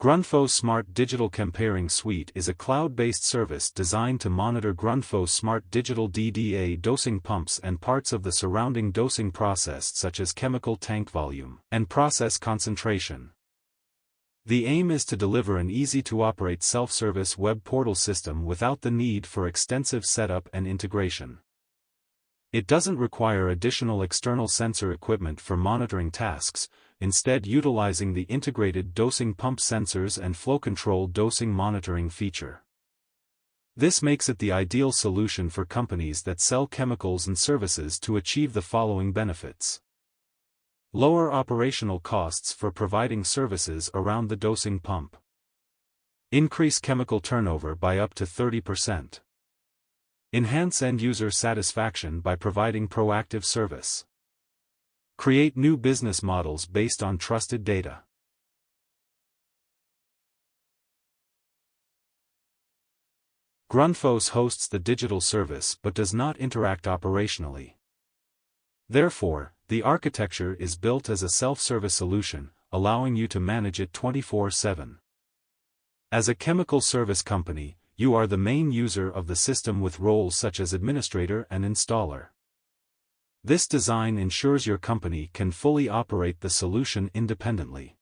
Grundfos Smart Digital CHEMPAIRING Suite is a cloud-based service designed to monitor Grundfos Smart Digital DDA dosing pumps and parts of the surrounding dosing process such as chemical tank volume and process concentration. The aim is to deliver an easy-to-operate self-service web portal system without the need for extensive setup and integration. It doesn't require additional external sensor equipment for monitoring tasks, instead utilizing the integrated dosing pump sensors and flow control dosing monitoring feature. This makes it the ideal solution for companies that sell chemicals and services to achieve the following benefits. Lower operational costs for providing services around the dosing pump. Increase chemical turnover by up to 30%. Enhance end-user satisfaction by providing proactive service. Create new business models based on trusted data. Grundfos hosts the digital service but does not interact operationally. Therefore, the architecture is built as a self-service solution, allowing you to manage it 24/7. As a chemical service company, you are the main user of the system with roles such as administrator and installer. This design ensures your company can fully operate the solution independently.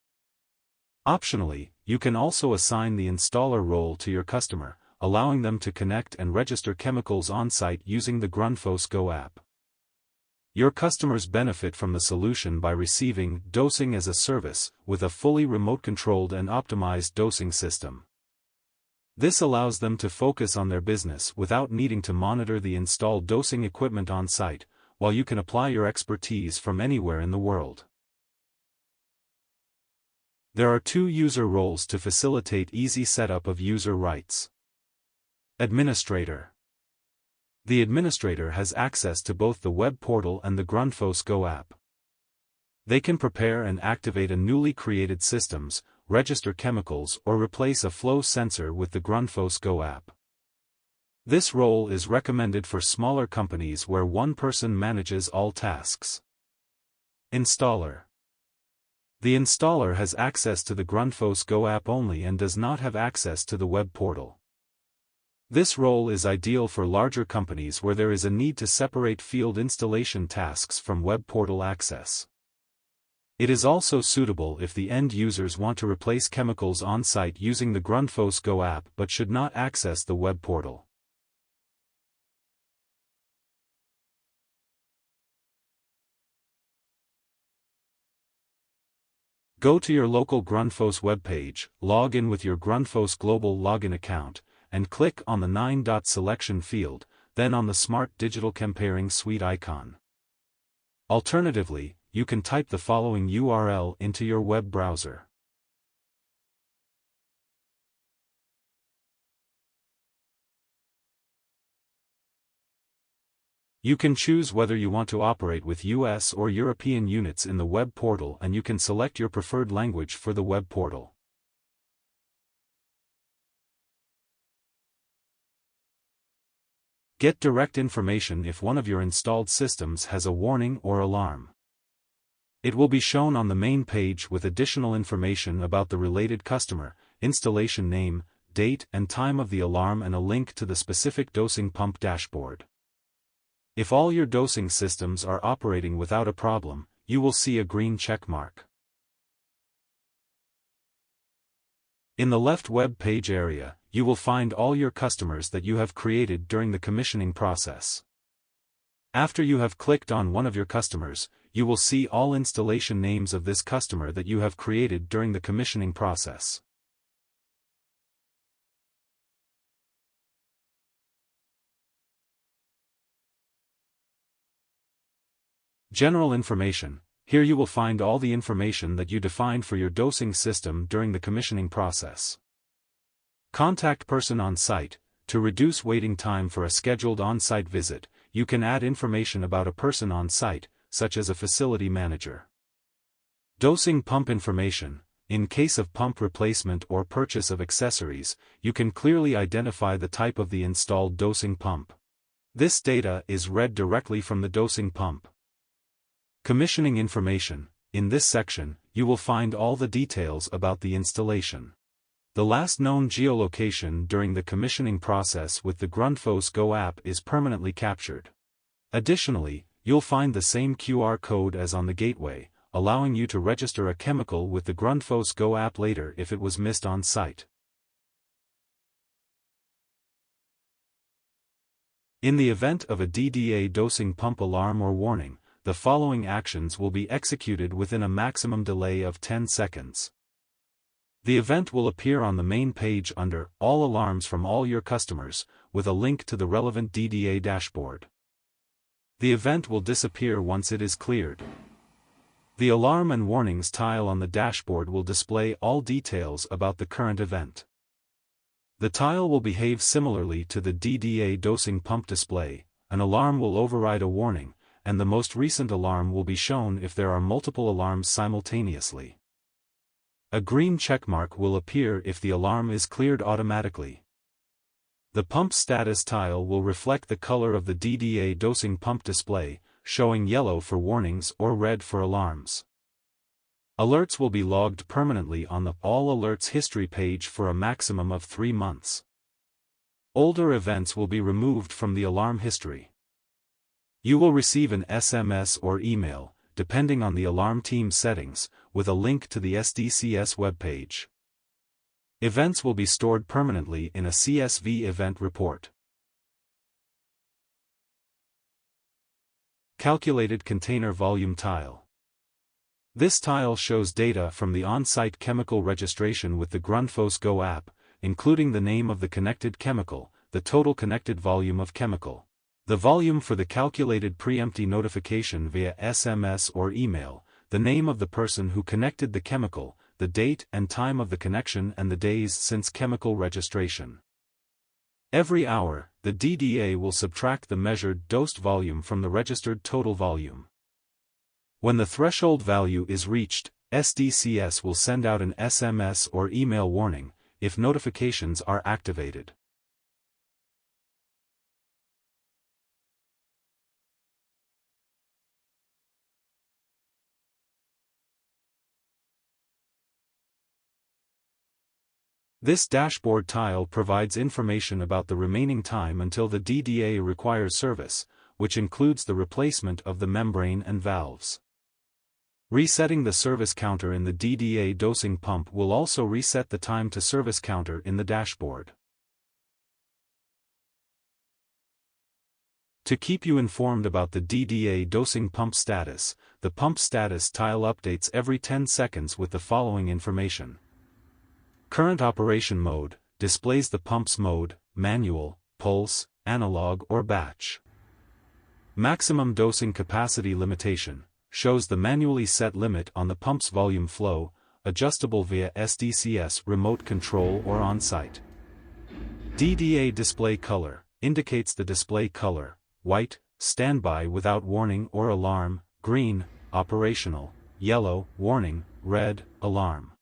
Optionally, you can also assign the installer role to your customer, allowing them to connect and register chemicals on-site using the Grundfos Go app. Your customers benefit from the solution by receiving dosing as a service with a fully remote-controlled and optimized dosing system. This allows them to focus on their business without needing to monitor the installed dosing equipment on-site, while you can apply your expertise from anywhere in the world. There are two user roles to facilitate easy setup of user rights. Administrator. The administrator has access to both the web portal and the Grundfos Go app. They can prepare and activate a newly created systems, register chemicals or replace a flow sensor with the Grundfos Go app. This role is recommended for smaller companies where one person manages all tasks. Installer. The installer has access to the Grundfos Go app only and does not have access to the web portal. This role is ideal for larger companies where there is a need to separate field installation tasks from web portal access. It is also suitable if the end users want to replace chemicals on-site using the Grundfos Go app but should not access the web portal. Go to your local Grundfos webpage, log in with your Grundfos Global Login account, and click on the 9-dot selection field, then on the Smart Digital CHEMPAIRING Suite icon. Alternatively, you can type the following URL into your web browser. You can choose whether you want to operate with US or European units in the web portal, and you can select your preferred language for the web portal. Get direct information if one of your installed systems has a warning or alarm. It will be shown on the main page with additional information about the related customer, installation name, date and time of the alarm, and a link to the specific dosing pump dashboard. If all your dosing systems are operating without a problem, you will see a green check mark. In the left web page area, you will find all your customers that you have created during the commissioning process. After you have clicked on one of your customers, you will see all installation names of this customer that you have created during the commissioning process. General information. Here you will find all the information that you defined for your dosing system during the commissioning process. Contact person on site. To reduce waiting time for a scheduled on-site visit, you can add information about a person on site, such as a facility manager. Dosing pump information. In case of pump replacement or purchase of accessories, you can clearly identify the type of the installed dosing pump. This data is read directly from the dosing pump. Commissioning information. In this section, you will find all the details about the installation. The last known geolocation during the commissioning process with the Grundfos Go app is permanently captured. Additionally, you'll find the same QR code as on the gateway, allowing you to register a chemical with the Grundfos Go app later if it was missed on site. In the event of a DDA dosing pump alarm or warning, the following actions will be executed within a maximum delay of 10 seconds. The event will appear on the main page under All Alarms from all your customers, with a link to the relevant DDA dashboard. The event will disappear once it is cleared. The Alarm and Warnings tile on the dashboard will display all details about the current event. The tile will behave similarly to the DDA dosing pump display. An alarm will override a warning, and the most recent alarm will be shown if there are multiple alarms simultaneously. A green checkmark will appear if the alarm is cleared automatically. The pump status tile will reflect the color of the DDA dosing pump display, showing yellow for warnings or red for alarms. Alerts will be logged permanently on the All Alerts history page for a maximum of 3 months. Older events will be removed from the alarm history. You will receive an SMS or email, depending on the alarm team's settings, with a link to the SDCS webpage. Events will be stored permanently in a CSV event report. Calculated Container Volume Tile. This tile shows data from the on-site chemical registration with the Grundfos Go app, including the name of the connected chemical, the total connected volume of chemical, the volume for the calculated pre-empty notification via SMS or email, the name of the person who connected the chemical, the date and time of the connection and the days since chemical registration. Every hour, the DDA will subtract the measured dosed volume from the registered total volume. When the threshold value is reached, SDCS will send out an SMS or email warning, if notifications are activated. This dashboard tile provides information about the remaining time until the DDA requires service, which includes the replacement of the membrane and valves. Resetting the service counter in the DDA dosing pump will also reset the time to service counter in the dashboard. To keep you informed about the DDA dosing pump status, the pump status tile updates every 10 seconds with the following information. Current operation mode displays the pump's mode, manual, pulse, analog or batch. Maximum dosing capacity limitation shows the manually set limit on the pump's volume flow, adjustable via SDCS remote control or on-site. DDA display color indicates the display color: white, standby without warning or alarm; green, operational; yellow, warning; red, alarm.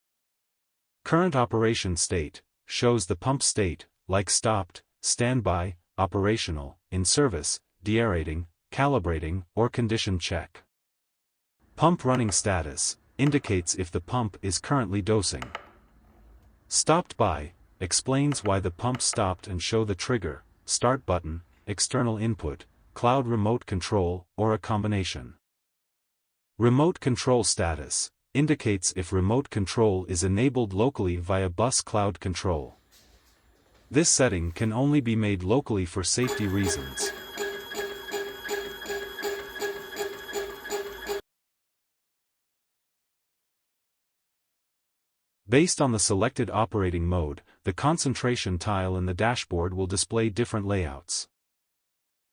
Current operation state shows the pump state, like stopped, standby, operational, in service, deaerating, calibrating, or condition check. Pump running status indicates if the pump is currently dosing. Stopped by explains why the pump stopped and show the trigger, start button, external input, cloud remote control, or a combination. Remote control status indicates if remote control is enabled locally via bus cloud control. This setting can only be made locally for safety reasons. Based on the selected operating mode, the concentration tile in the dashboard will display different layouts.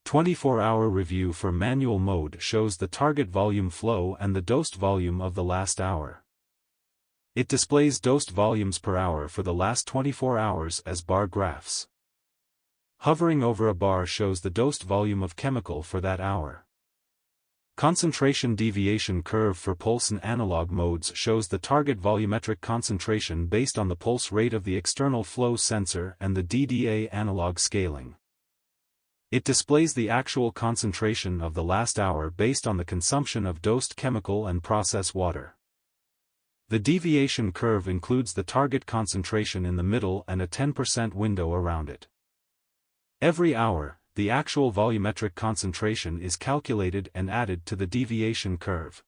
24-hour review for manual mode shows the target volume flow and the dosed volume of the last hour. It displays dosed volumes per hour for the last 24 hours as bar graphs. Hovering over a bar shows the dosed volume of chemical for that hour. Concentration deviation curve for pulse and analog modes shows the target volumetric concentration based on the pulse rate of the external flow sensor and the DDA analog scaling. It displays the actual concentration of the last hour based on the consumption of dosed chemical and process water. The deviation curve includes the target concentration in the middle and a 10% window around it. Every hour, the actual volumetric concentration is calculated and added to the deviation curve.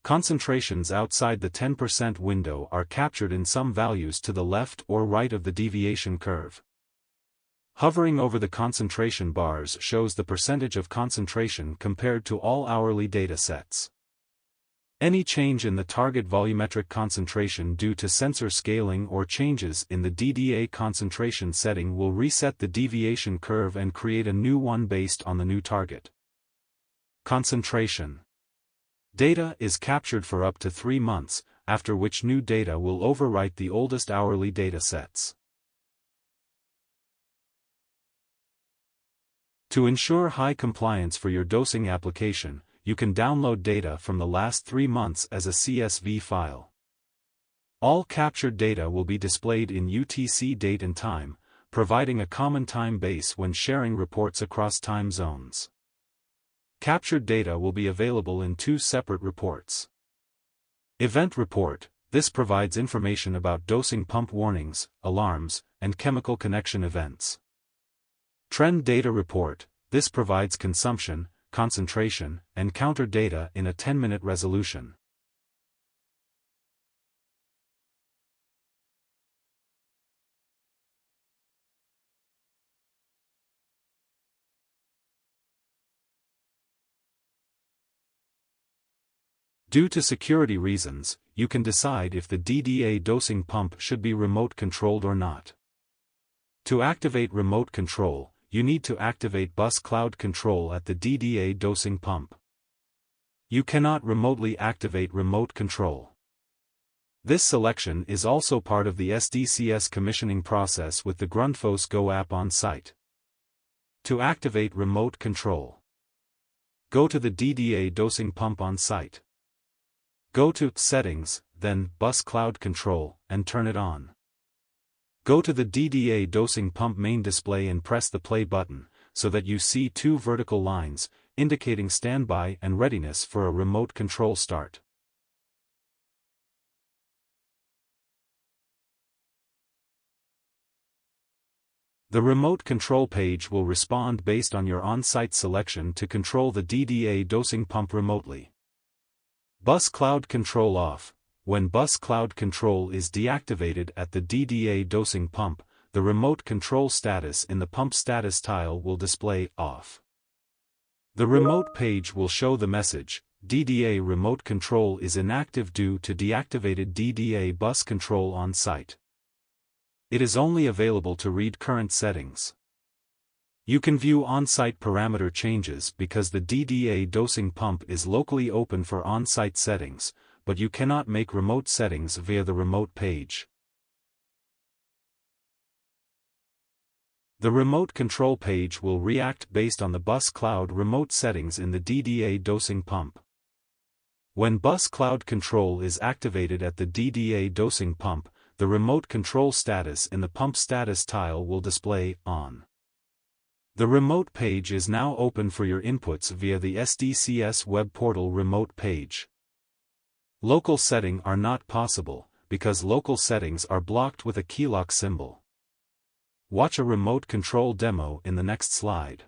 Concentrations outside the 10% window are captured in some values to the left or right of the deviation curve. Hovering over the concentration bars shows the percentage of concentration compared to all hourly data sets. Any change in the target volumetric concentration due to sensor scaling or changes in the DDA concentration setting will reset the deviation curve and create a new one based on the new target. Concentration data is captured for up to 3 months, after which new data will overwrite the oldest hourly data sets. To ensure high compliance for your dosing application, you can download data from the last 3 months as a CSV file. All captured data will be displayed in UTC date and time, providing a common time base when sharing reports across time zones. Captured data will be available in 2 separate reports. Event report: this provides information about dosing pump warnings, alarms, and chemical connection events. Trend data report: this provides consumption, concentration, and counter data in a 10-minute resolution. Due to security reasons, you can decide if the DDA dosing pump should be remote controlled or not. To activate remote control, you need to activate bus cloud control at the DDA dosing pump. You cannot remotely activate remote control. This selection is also part of the SDCS commissioning process with the Grundfos Go app on site. To activate remote control, go to the DDA dosing pump on site. Go to Settings, then Bus Cloud Control, and turn it on. Go to the DDA dosing pump main display and press the play button, so that you see 2 vertical lines, indicating standby and readiness for a remote control start. The remote control page will respond based on your on-site selection to control the DDA dosing pump remotely. Bus Cloud Control off. When bus cloud control is deactivated at the DDA dosing pump, the remote control status in the pump status tile will display off. The remote page will show the message, DDA remote control is inactive due to deactivated DDA bus control on site. It is only available to read current settings. You can view on-site parameter changes because the DDA dosing pump is locally open for on-site settings, but you cannot make remote settings via the remote page. The remote control page will react based on the bus cloud remote settings in the DDA dosing pump. When bus cloud control is activated at the DDA dosing pump, the remote control status in the pump status tile will display on. The remote page is now open for your inputs via the SDCS web portal remote page. Local setting are not possible, because local settings are blocked with a keylock symbol. Watch a remote control demo in the next slide.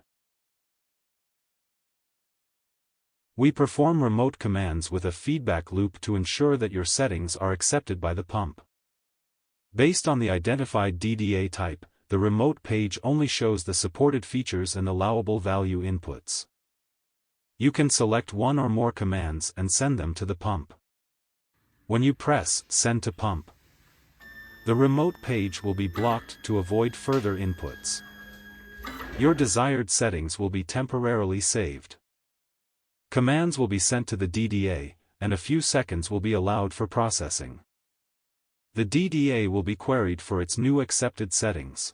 We perform remote commands with a feedback loop to ensure that your settings are accepted by the pump. Based on the identified DDA type, the remote page only shows the supported features and allowable value inputs. You can select one or more commands and send them to the pump. When you press Send to Pump, the remote page will be blocked to avoid further inputs. Your desired settings will be temporarily saved. Commands will be sent to the DDA, and a few seconds will be allowed for processing. The DDA will be queried for its new accepted settings.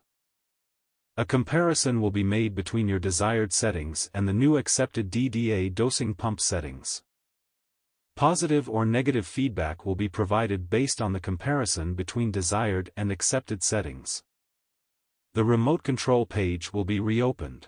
A comparison will be made between your desired settings and the new accepted DDA dosing pump settings. Positive or negative feedback will be provided based on the comparison between desired and accepted settings. The remote control page will be reopened.